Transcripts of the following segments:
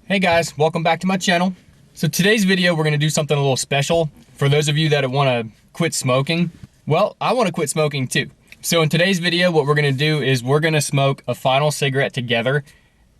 Hey guys, welcome back to my channel. So today's video, we're gonna do something a little special. For those of you that wanna quit smoking, well, I wanna quit smoking too. So in today's video, what we're gonna do is we're gonna smoke a final cigarette together.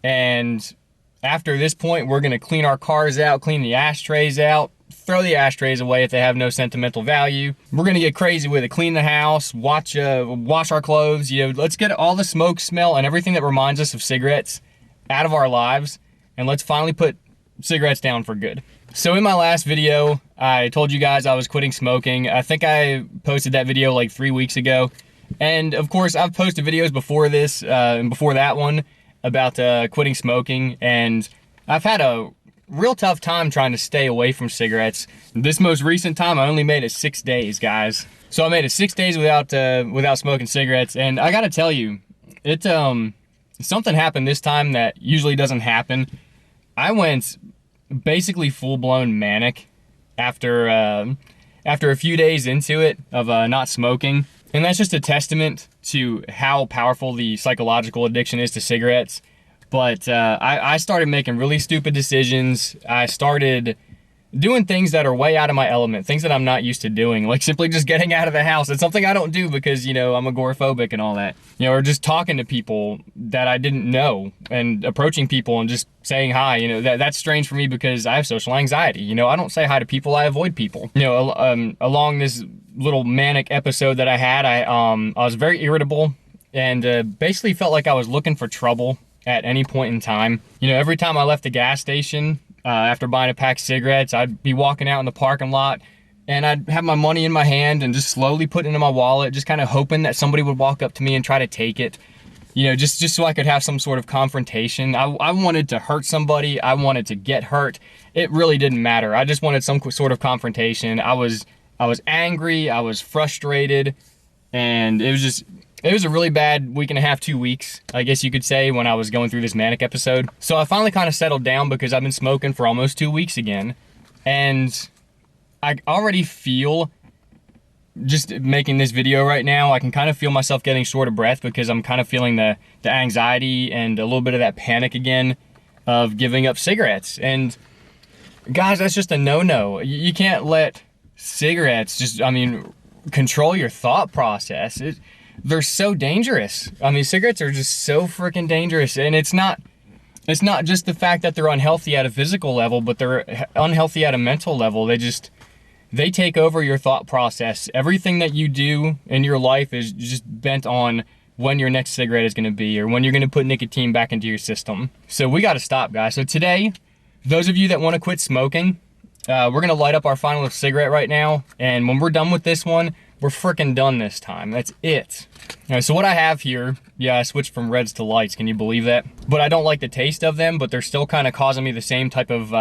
And after this point, we're gonna clean our cars out, clean the ashtrays out, throw the ashtrays away if they have no sentimental value. We're gonna get crazy with it, clean the house, wash our clothes, let's get all the smoke smell and everything that reminds us of cigarettes out of our lives. And let's finally put cigarettes down for good. So in my last video, I told you guys I was quitting smoking. I think I posted that video like 3 weeks ago. And of course, I've posted videos before this and before that one about quitting smoking. And I've had a real tough time trying to stay away from cigarettes. This most recent time, I only made it 6 days, guys. So I made it 6 days without smoking cigarettes. And I gotta tell you, something happened this time that usually doesn't happen. I went basically full-blown manic after a few days into it of not smoking. And that's just a testament to how powerful the psychological addiction is to cigarettes. But I started making really stupid decisions. I started doing things that are way out of my element, things that I'm not used to doing, like simply just getting out of the house. It's something I don't do because, I'm agoraphobic and all that. Or just talking to people that I didn't know and approaching people and just saying hi. That's strange for me because I have social anxiety. I don't say hi to people, I avoid people. Along this little manic episode that I had, I was very irritable and basically felt like I was looking for trouble at any point in time. Every time I left the gas station, after buying a pack of cigarettes, I'd be walking out in the parking lot and I'd have my money in my hand and just slowly put it in my wallet, just kind of hoping that somebody would walk up to me and try to take it, just so I could have some sort of confrontation. I wanted to hurt somebody. I wanted to get hurt. It really didn't matter. I just wanted some sort of confrontation. I was angry. I was frustrated, and it was a really bad week and a half, 2 weeks, I guess you could say, when I was going through this manic episode. So I finally kind of settled down because I've been smoking for almost 2 weeks again. And I already feel, just making this video right now, I can kind of feel myself getting short of breath because I'm kind of feeling the anxiety and a little bit of that panic again of giving up cigarettes. And guys, that's just a no-no. You can't let cigarettes control your thought process. They're so dangerous. Cigarettes are just so freaking dangerous, and it's not just the fact that they're unhealthy at a physical level, but they're unhealthy at a mental level. They take over your thought process. Everything that you do in your life is just bent on when your next cigarette is gonna be or when you're gonna put nicotine back into your system. So we gotta stop, guys. So today, those of you that wanna quit smoking, we're gonna light up our final cigarette right now, and when we're done with this one, we're freaking done this time. That's it. All right, so what I have here, I switched from reds to lights. Can you believe that? But I don't like the taste of them, but they're still kind of causing me the same type of,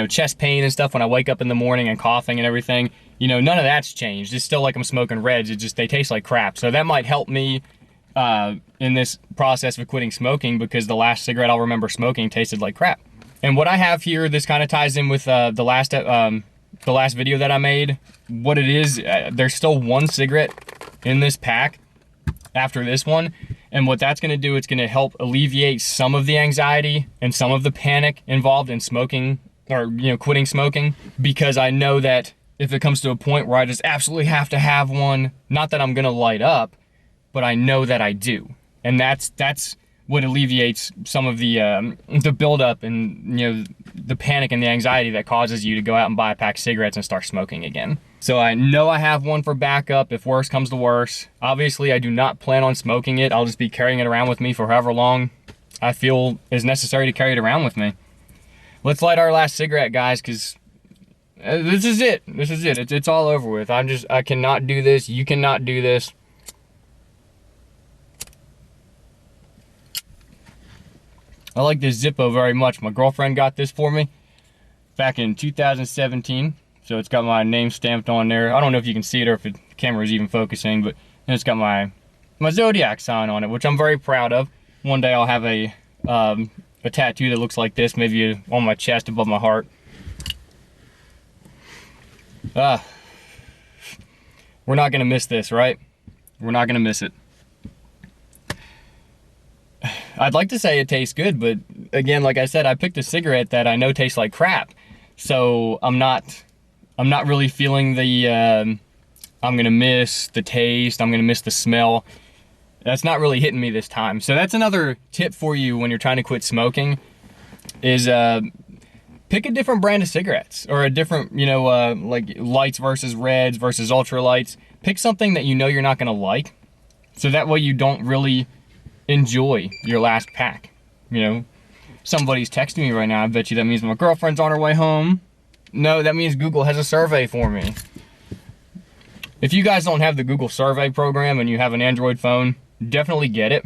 chest pain and stuff when I wake up in the morning and coughing and everything. None of that's changed. It's still like I'm smoking reds. They taste like crap. So that might help me in this process of quitting smoking because the last cigarette I'll remember smoking tasted like crap. And what I have here, this kind of ties in with the last video that I made. What it is, there's still one cigarette in this pack after this one, and what that's going to do, it's going to help alleviate some of the anxiety and some of the panic involved in smoking or quitting smoking, because I know that if it comes to a point where I just absolutely have to have one, not that I'm going to light up, but I know that I do, and that's what alleviates some of the buildup and the panic and the anxiety that causes you to go out and buy a pack of cigarettes and start smoking again. So I know I have one for backup if worse comes to worse. Obviously, I do not plan on smoking it. I'll just be carrying it around with me for however long I feel is necessary to carry it around with me. Let's light our last cigarette, guys, because this is it. This is it. It's all over with. I cannot do this. You cannot do this. I like this Zippo very much. My girlfriend got this for me back in 2017. So it's got my name stamped on there. I don't know if you can see it or if the camera is even focusing, but it's got my Zodiac sign on it, which I'm very proud of. One day I'll have a tattoo that looks like this, maybe on my chest above my heart. We're not gonna miss this, right? We're not gonna miss it. I'd like to say it tastes good, but again, like I said, I picked a cigarette that I know tastes like crap. So I'm not really feeling the, I'm gonna miss the taste, I'm gonna miss the smell. That's not really hitting me this time. So that's another tip for you when you're trying to quit smoking is pick a different brand of cigarettes or a different, you know, like lights versus reds versus ultralights. Pick something that you know you're not gonna like, so that way you don't really enjoy your last pack. You know, somebody's texting me right now. I bet you that means my girlfriend's on her way home. No, that means Google has a survey for me. If you guys don't have the Google survey program and you have an Android phone, definitely get it.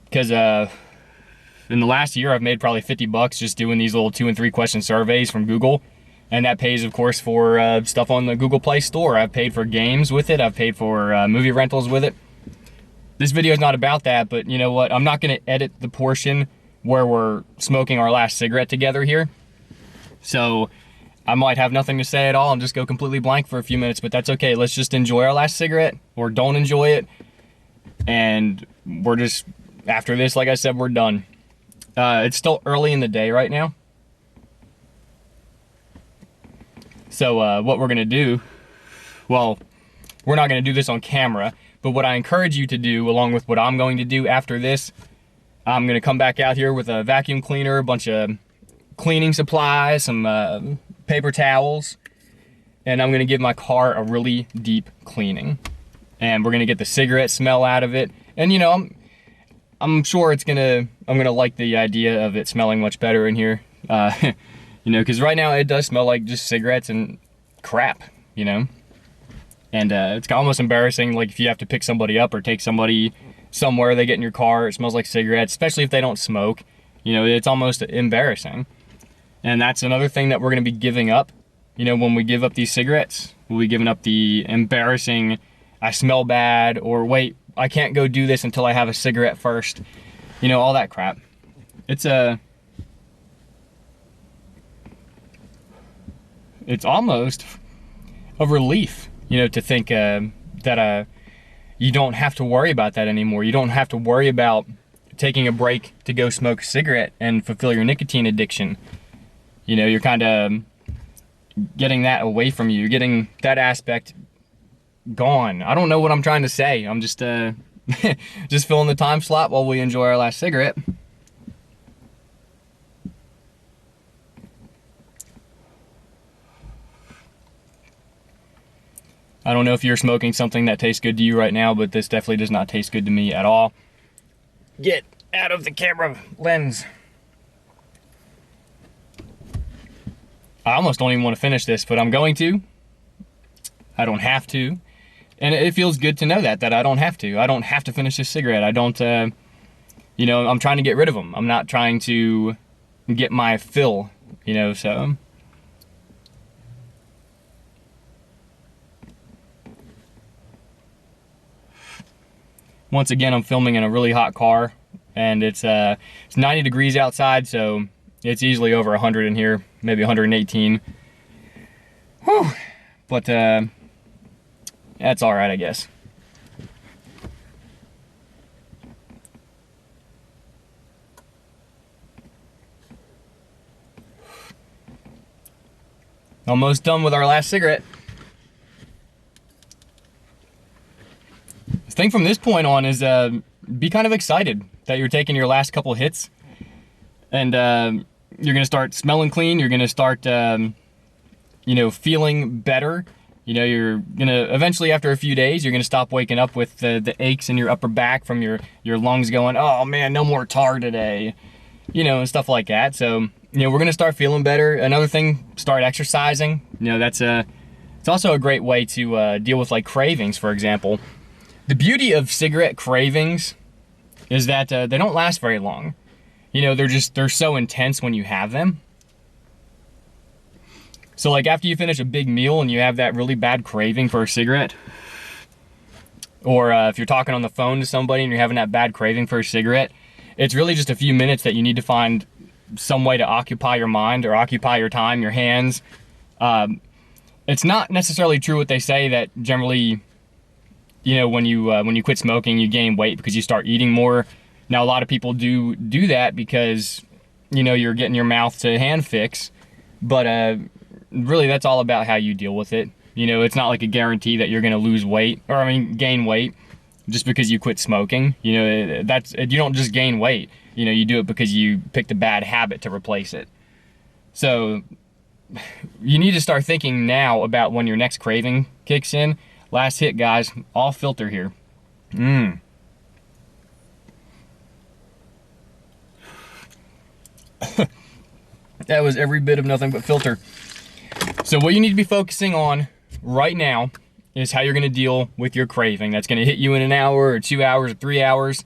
Because in the last year, I've made probably 50 bucks just doing these little 2 and 3 question surveys from Google. And that pays, of course, for stuff on the Google Play Store. I've paid for games with it. I've paid for movie rentals with it. This video is not about that, but you know what? I'm not going to edit the portion where we're smoking our last cigarette together here. So I might have nothing to say at all and just go completely blank for a few minutes, but that's okay. Let's just enjoy our last cigarette, or don't enjoy it. And we're just, after this, like I said, we're done. It's still early in the day right now. So what we're gonna do, well, we're not gonna do this on camera, but what I encourage you to do, along with what I'm going to do after this, I'm gonna come back out here with a vacuum cleaner, a bunch of cleaning supplies, some paper towels, and I'm gonna give my car a really deep cleaning. And we're gonna get the cigarette smell out of it. And you know, I'm sure I'm gonna like the idea of it smelling much better in here. You know, because right now it does smell like just cigarettes and crap, you know? And it's almost embarrassing, like if you have to pick somebody up or take somebody somewhere, they get in your car, it smells like cigarettes, especially if they don't smoke. You know, it's almost embarrassing. And that's another thing that we're gonna be giving up. You know, when we give up these cigarettes, we'll be giving up the embarrassing, I smell bad, or wait, I can't go do this until I have a cigarette first. You know, all that crap. It's almost a relief, you know, to think that you don't have to worry about that anymore. You don't have to worry about taking a break to go smoke a cigarette and fulfill your nicotine addiction. You know, you're kind of getting that away from you. You're getting that aspect gone. I don't know what I'm trying to say. I'm just just filling the time slot while we enjoy our last cigarette. I don't know if you're smoking something that tastes good to you right now, but this definitely does not taste good to me at all. Get out of the camera lens. I almost don't even want to finish this, but I'm going to. I don't have to. And it feels good to know that I don't have to. I don't have to finish this cigarette. I don't, you know, I'm trying to get rid of them. I'm not trying to get my fill, you know, so. Once again, I'm filming in a really hot car, and it's 90 degrees outside, so it's easily over 100 in here, maybe 118. Whew. But that's all right, I guess. Almost done with our last cigarette. The thing from this point on is be kind of excited that you're taking your last couple hits, and you're gonna start smelling clean. You're gonna start, you know, feeling better. You know, you're gonna eventually, after a few days, you're gonna stop waking up with the aches in your upper back from your lungs going, oh man, no more tar today, you know, and stuff like that. So, you know, we're gonna start feeling better. Another thing, start exercising. You know, that's it's also a great way to deal with like cravings, for example. The beauty of cigarette cravings is that they don't last very long. You know, they're so intense when you have them. So like after you finish a big meal and you have that really bad craving for a cigarette, or if you're talking on the phone to somebody and you're having that bad craving for a cigarette, it's really just a few minutes that you need to find some way to occupy your mind or occupy your time, your hands. It's not necessarily true what they say that generally you know, when you quit smoking, you gain weight because you start eating more. Now, a lot of people do that because, you know, you're getting your mouth to hand fix, but really that's all about how you deal with it. You know, it's not like a guarantee that you're gonna lose weight, or I mean, gain weight just because you quit smoking. You know, you don't just gain weight. You know, you do it because you picked a bad habit to replace it. So you need to start thinking now about when your next craving kicks in. Last hit, guys, all filter here. That was every bit of nothing but filter. So what you need to be focusing on right now is how you're gonna deal with your craving. That's gonna hit you in an hour or 2 hours or 3 hours.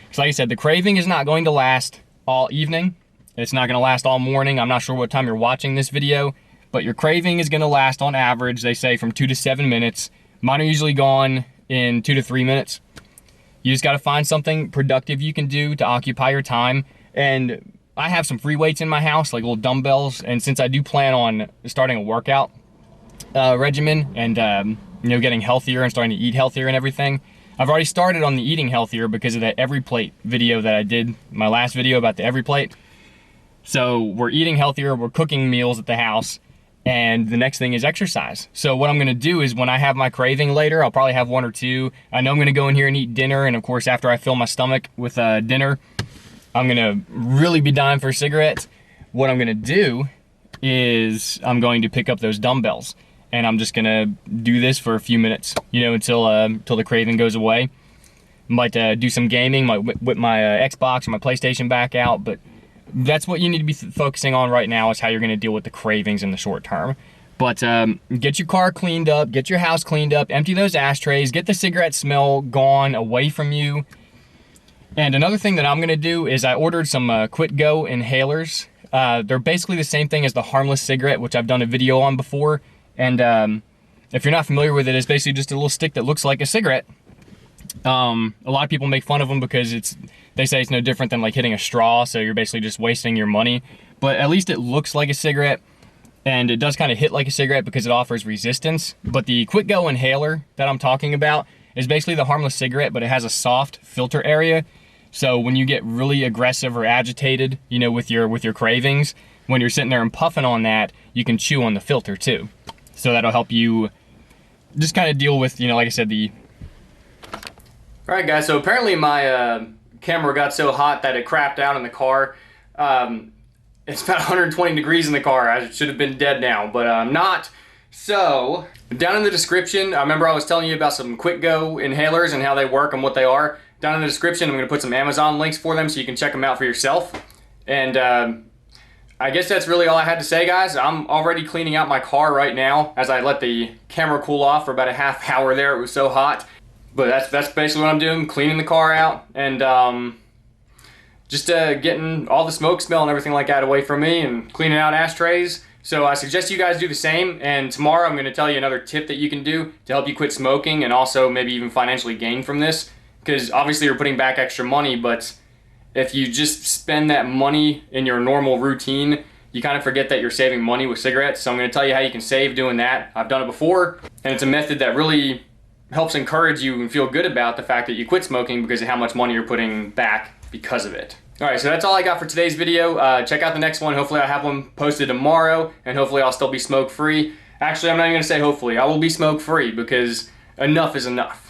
Because like I said, the craving is not going to last all evening. It's not gonna last all morning. I'm not sure what time you're watching this video, but your craving is gonna last on average, they say, from 2 to 7 minutes. Mine are usually gone in 2 to 3 minutes. You just gotta find something productive you can do to occupy your time. And I have some free weights in my house, like little dumbbells, and since I do plan on starting a workout regimen and you know, getting healthier and starting to eat healthier and everything, I've already started on the eating healthier because of that Every Plate video that I did, my last video about the Every Plate. So we're eating healthier, we're cooking meals at the house, and the next thing is exercise. So what I'm gonna do is when I have my craving later, I'll probably have 1 or 2. I know I'm gonna go in here and eat dinner, and of course after I fill my stomach with dinner, I'm gonna really be dying for cigarettes. What I'm gonna do is I'm going to pick up those dumbbells, and I'm just gonna do this for a few minutes, you know, until the craving goes away. Might do some gaming, might whip my Xbox or my PlayStation back out, but that's what you need to be focusing on right now, is how you're gonna deal with the cravings in the short term. But get your car cleaned up, get your house cleaned up, empty those ashtrays, get the cigarette smell gone away from you. And another thing that I'm gonna do is I ordered some QuitGo inhalers. They're basically the same thing as the harmless cigarette, which I've done a video on before. And if you're not familiar with it, it's basically just a little stick that looks like a cigarette. A lot of people make fun of them because they say it's no different than like hitting a straw, so you're basically just wasting your money. But at least it looks like a cigarette, and it does kind of hit like a cigarette because it offers resistance. But the QuitGo inhaler that I'm talking about is basically the harmless cigarette, but it has a soft filter area. So when you get really aggressive or agitated, you know, with your cravings, when you're sitting there and puffing on that, you can chew on the filter too. So that'll help you just kind of deal with, you know, like I said, the... All right, guys, so apparently my camera got so hot that it crapped out in the car. It's about 120 degrees in the car. I should have been dead now, but I'm not. So down in the description, I remember I was telling you about some QuitGo inhalers and how they work and what they are. Down in the description, I'm going to put some Amazon links for them so you can check them out for yourself. And I guess that's really all I had to say, guys. I'm already cleaning out my car right now as I let the camera cool off for about a half hour there. It was so hot. But that's basically what I'm doing, cleaning the car out and just getting all the smoke smell and everything like that away from me and cleaning out ashtrays. So I suggest you guys do the same, and tomorrow I'm going to tell you another tip that you can do to help you quit smoking and also maybe even financially gain from this. Because obviously you're putting back extra money, but if you just spend that money in your normal routine, you kind of forget that you're saving money with cigarettes. So I'm going to tell you how you can save doing that. I've done it before, and it's a method that really helps encourage you and feel good about the fact that you quit smoking because of how much money you're putting back because of it. Alright, so that's all I got for today's video. Check out the next one. Hopefully I'll have one posted tomorrow, and hopefully I'll still be smoke-free. Actually, I'm not even going to say hopefully. I will be smoke-free because enough is enough.